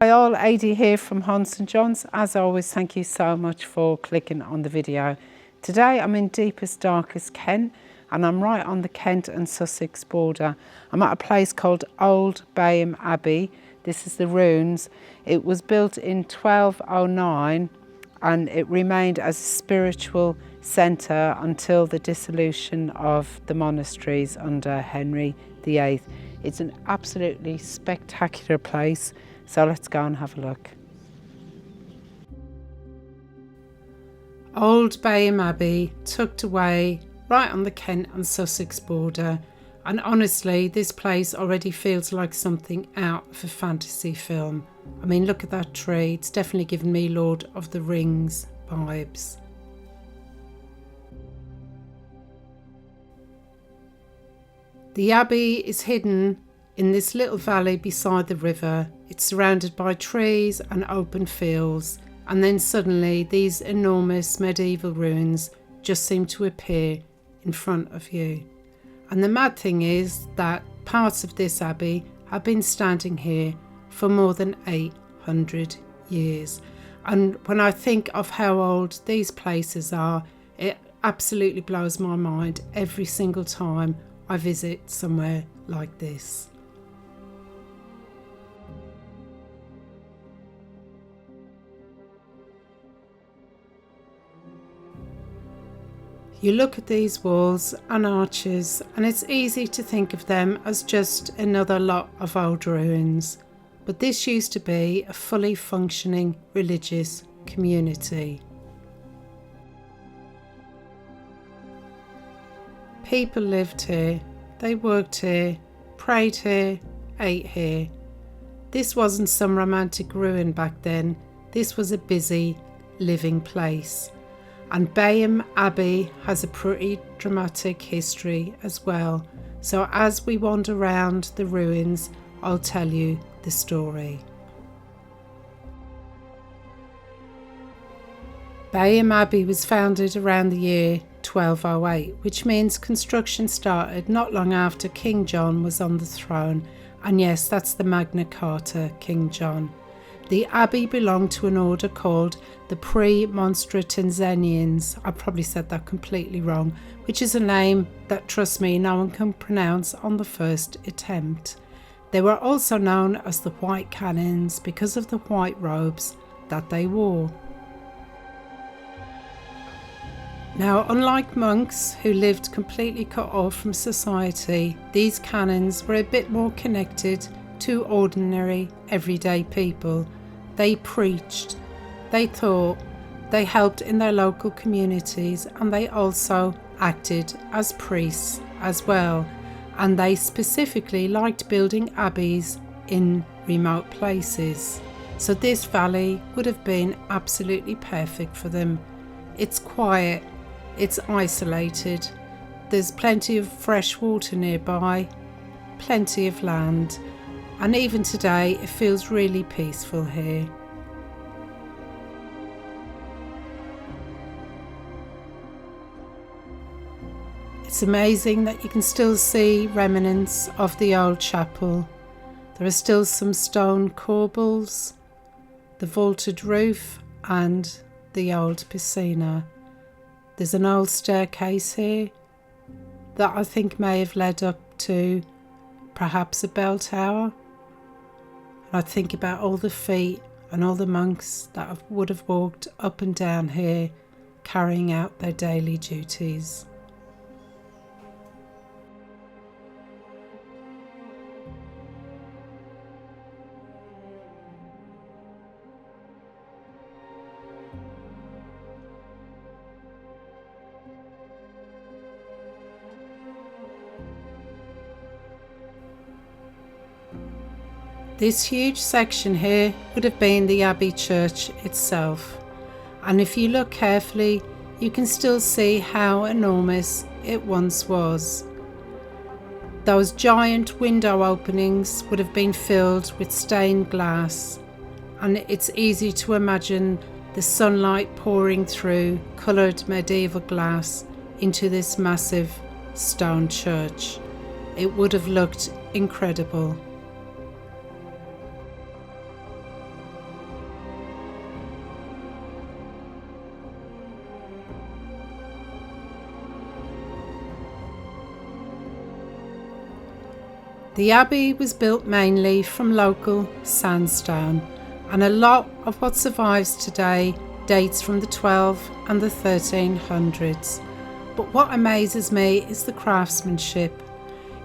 Hi all, AD here from Hans & Johns. As always, thank you so much for clicking on the video. Today I'm in deepest, darkest Kent, and I'm right on the Kent and Sussex border. I'm at a place called Old Bayham Abbey. This is the ruins. It was built in 1209 and it remained as a spiritual centre until the dissolution of the monasteries under Henry VIII. It's an absolutely spectacular place, so let's go and have a look. Old Bayham Abbey, tucked away right on the Kent and Sussex border, and honestly this place already feels like something out of a fantasy film. I mean, look at that tree, it's definitely given me Lord of the Rings vibes. The abbey is hidden in this little valley beside the river. It's surrounded by trees and open fields, and then suddenly these enormous medieval ruins just seem to appear in front of you. And the mad thing is that parts of this abbey have been standing here for more than 800 years. And when I think of how old these places are, it absolutely blows my mind every single time I visit somewhere like this. You look at these walls and arches and it's easy to think of them as just another lot of old ruins, but this used to be a fully functioning religious community. People lived here, they worked here, prayed here, ate here. This wasn't some romantic ruin back then, this was a busy, living place. And Bayham Abbey has a pretty dramatic history as well. So as we wander around the ruins, I'll tell you the story. Bayham Abbey was founded around the year 1208, which means construction started not long after King John was on the throne. And yes, that's the Magna Carta, King John. The abbey belonged to an order called the Premonstratensians. I probably said that completely wrong, which is a name that, trust me, no one can pronounce on the first attempt. They were also known as the White Canons because of the white robes that they wore. Now, unlike monks who lived completely cut off from society, these canons were a bit more connected to ordinary, everyday people. They preached, they taught, they helped in their local communities, and they also acted as priests as well. And they specifically liked building abbeys in remote places. So this valley would have been absolutely perfect for them. It's quiet, it's isolated, there's plenty of fresh water nearby, plenty of land. And even today, it feels really peaceful here. It's amazing that you can still see remnants of the old chapel. There are still some stone corbels, the vaulted roof and the old piscina. There's an old staircase here that I think may have led up to perhaps a bell tower. I think about all the feet and all the monks that would have walked up and down here carrying out their daily duties. This huge section here would have been the Abbey Church itself, and if you look carefully you can still see how enormous it once was. Those giant window openings would have been filled with stained glass, and it's easy to imagine the sunlight pouring through coloured medieval glass into this massive stone church. It would have looked incredible. The abbey was built mainly from local sandstone, and a lot of what survives today dates from the 12 and the 1300s. But what amazes me is the craftsmanship.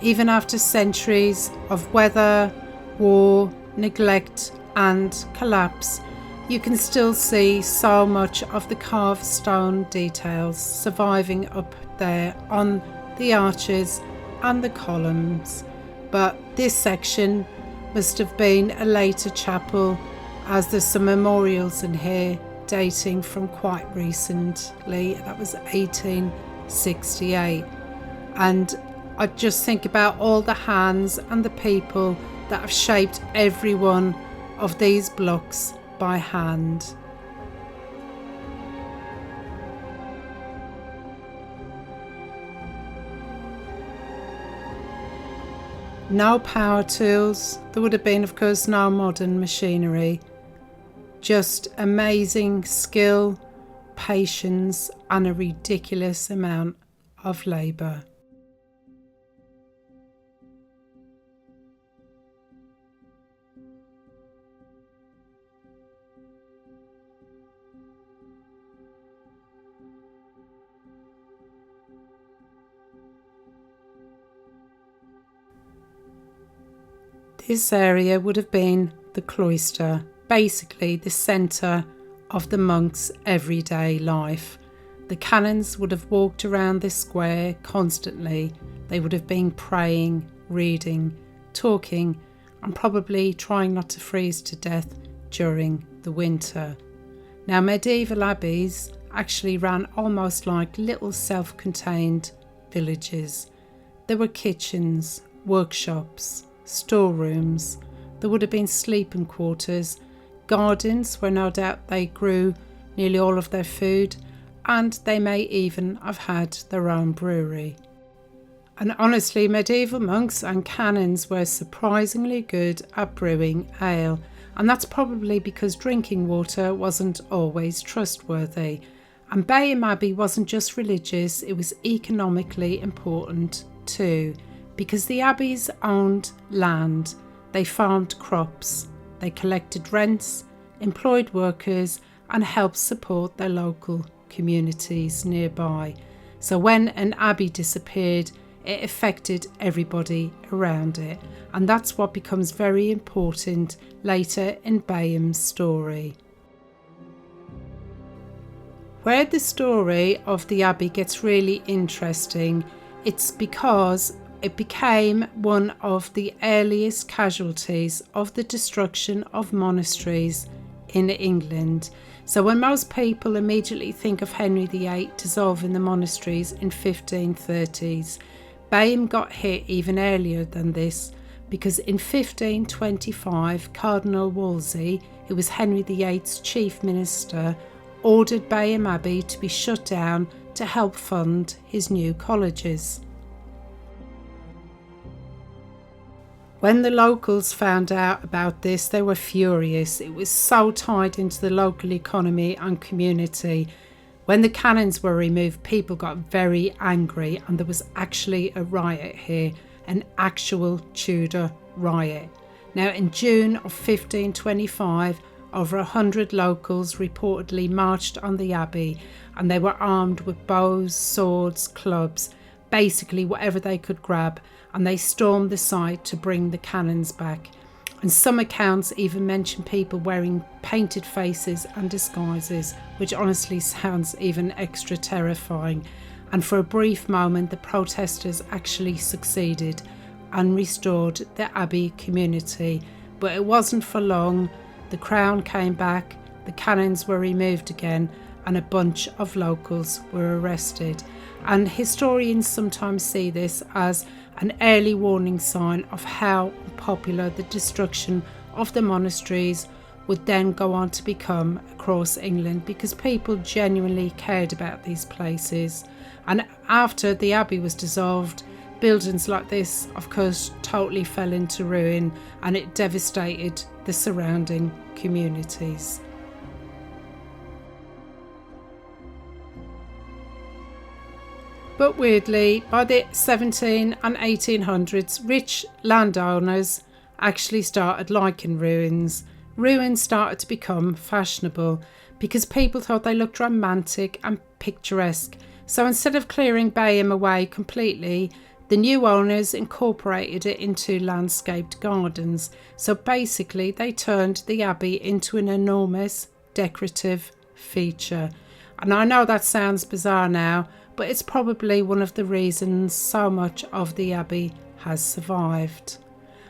Even after centuries of weather, war, neglect and collapse, you can still see so much of the carved stone details surviving up there on the arches and the columns. But this section must have been a later chapel, as there's some memorials in here dating from quite recently. That was 1868. And I just think about all the hands and the people that have shaped every one of these blocks by hand. No power tools. There would have been, of course, no modern machinery. Just amazing skill, patience, and a ridiculous amount of labour. This area would have been the cloister, basically the centre of the monks' everyday life. The canons would have walked around this square constantly. They would have been praying, reading, talking, and probably trying not to freeze to death during the winter. Now, medieval abbeys actually ran almost like little self-contained villages. There were kitchens, workshops, storerooms. There would have been sleeping quarters, gardens where no doubt they grew nearly all of their food, and they may even have had their own brewery. And honestly, medieval monks and canons were surprisingly good at brewing ale, and that's probably because drinking water wasn't always trustworthy. And Bayham Abbey wasn't just religious, it was economically important too, because the abbeys owned land, they farmed crops, they collected rents, employed workers, and helped support their local communities nearby. So when an abbey disappeared, it affected everybody around it, and that's what becomes very important later in Bayham's story. Where the story of the abbey gets really interesting, it's because it became one of the earliest casualties of the destruction of monasteries in England. So when most people immediately think of Henry VIII dissolving the monasteries in 1530s, Bayham got hit even earlier than this, because in 1525 Cardinal Wolsey, who was Henry VIII's chief minister, ordered Bayham Abbey to be shut down to help fund his new colleges. When the locals found out about this, they were furious. It was so tied into the local economy and community. When the canons were removed, people got very angry, and there was actually a riot here, an actual Tudor riot. Now, in June of 1525, over 100 locals reportedly marched on the abbey, and they were armed with bows, swords, clubs, basically whatever they could grab, and they stormed the site to bring the canons back. And some accounts even mention people wearing painted faces and disguises, which honestly sounds even extra terrifying. And for a brief moment, the protesters actually succeeded and restored the abbey community. But it wasn't for long. The crown came back, the canons were removed again, and a bunch of locals were arrested. And historians sometimes see this as an early warning sign of how popular the destruction of the monasteries would then go on to become across England, because people genuinely cared about these places. And after the abbey was dissolved, buildings like this, of course, totally fell into ruin, and it devastated the surrounding communities. But weirdly, by the 17 and 1800s, rich landowners actually started liking ruins. Ruins started to become fashionable because people thought they looked romantic and picturesque. So instead of clearing Bayham away completely, the new owners incorporated it into landscaped gardens. So basically they turned the abbey into an enormous decorative feature. And I know that sounds bizarre now, but it's probably one of the reasons so much of the abbey has survived.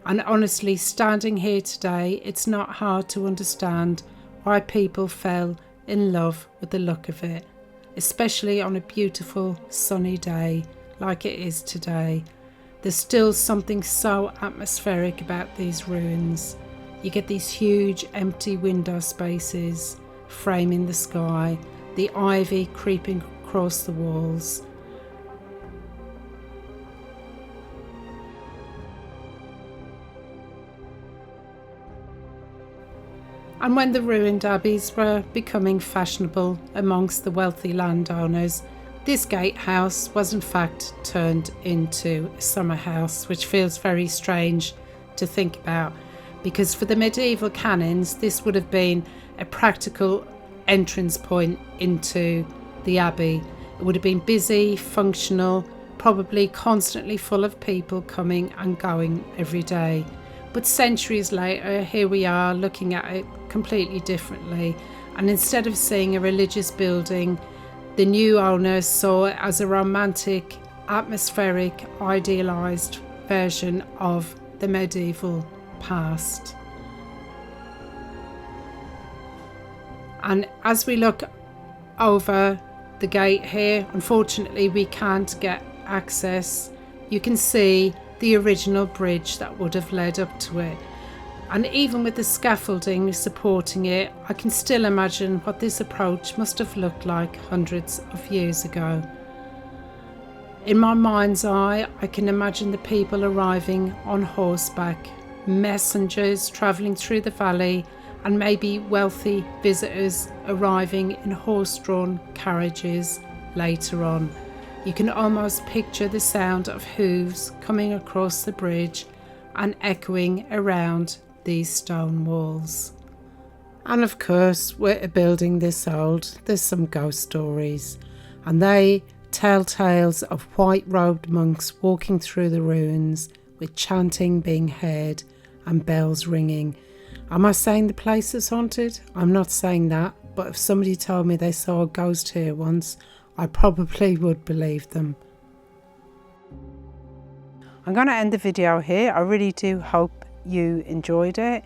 And honestly, standing here today, it's not hard to understand why people fell in love with the look of it, especially on a beautiful sunny day like it is today. There's still something so atmospheric about these ruins. You get these huge empty window spaces framing the sky, the ivy creeping across the walls. And when the ruined abbeys were becoming fashionable amongst the wealthy landowners, this gatehouse was in fact turned into a summer house, which feels very strange to think about, because for the medieval canons this would have been a practical entrance point into the abbey. It would have been busy, functional, probably constantly full of people coming and going every day. But centuries later, here we are looking at it completely differently, and instead of seeing a religious building, the new owners saw it as a romantic, atmospheric, idealised version of the medieval past. And as we look over the gate here, unfortunately we can't get access. You can see the original bridge that would have led up to it, and even with the scaffolding supporting it, I can still imagine what this approach must have looked like hundreds of years ago. In my mind's eye, I can imagine the people arriving on horseback, messengers travelling through the valley, and maybe wealthy visitors arriving in horse-drawn carriages later on. You can almost picture the sound of hooves coming across the bridge and echoing around these stone walls. And of course, with a building this old, there's some ghost stories, and they tell tales of white-robed monks walking through the ruins with chanting being heard and bells ringing. Am I saying the place is haunted? I'm not saying that, but if somebody told me they saw a ghost here once, I probably would believe them. I'm going to end the video here. I really do hope you enjoyed it.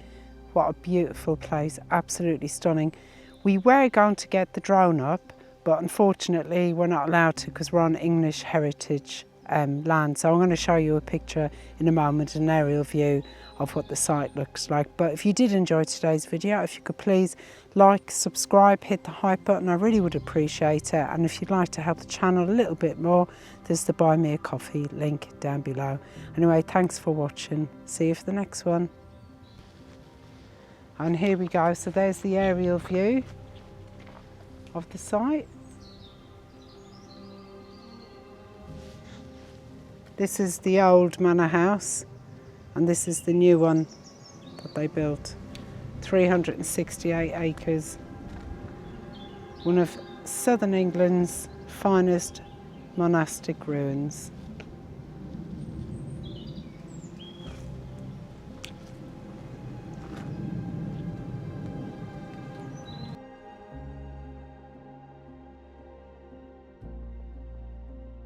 What a beautiful place, absolutely stunning. We were going to get the drone up, but unfortunately we're not allowed to because we're on English heritage land. So I'm going to show you a picture in a moment, an aerial view of what the site looks like. But if you did enjoy today's video, if you could please like, subscribe, hit the hype button, I really would appreciate it. And if you'd like to help the channel a little bit more, there's the Buy Me a Coffee link down below. Anyway, thanks for watching. See you for the next one. And here we go. So there's the aerial view of the site. This is the old manor house, and this is the new one that they built. 368 acres. One of southern England's finest monastic ruins.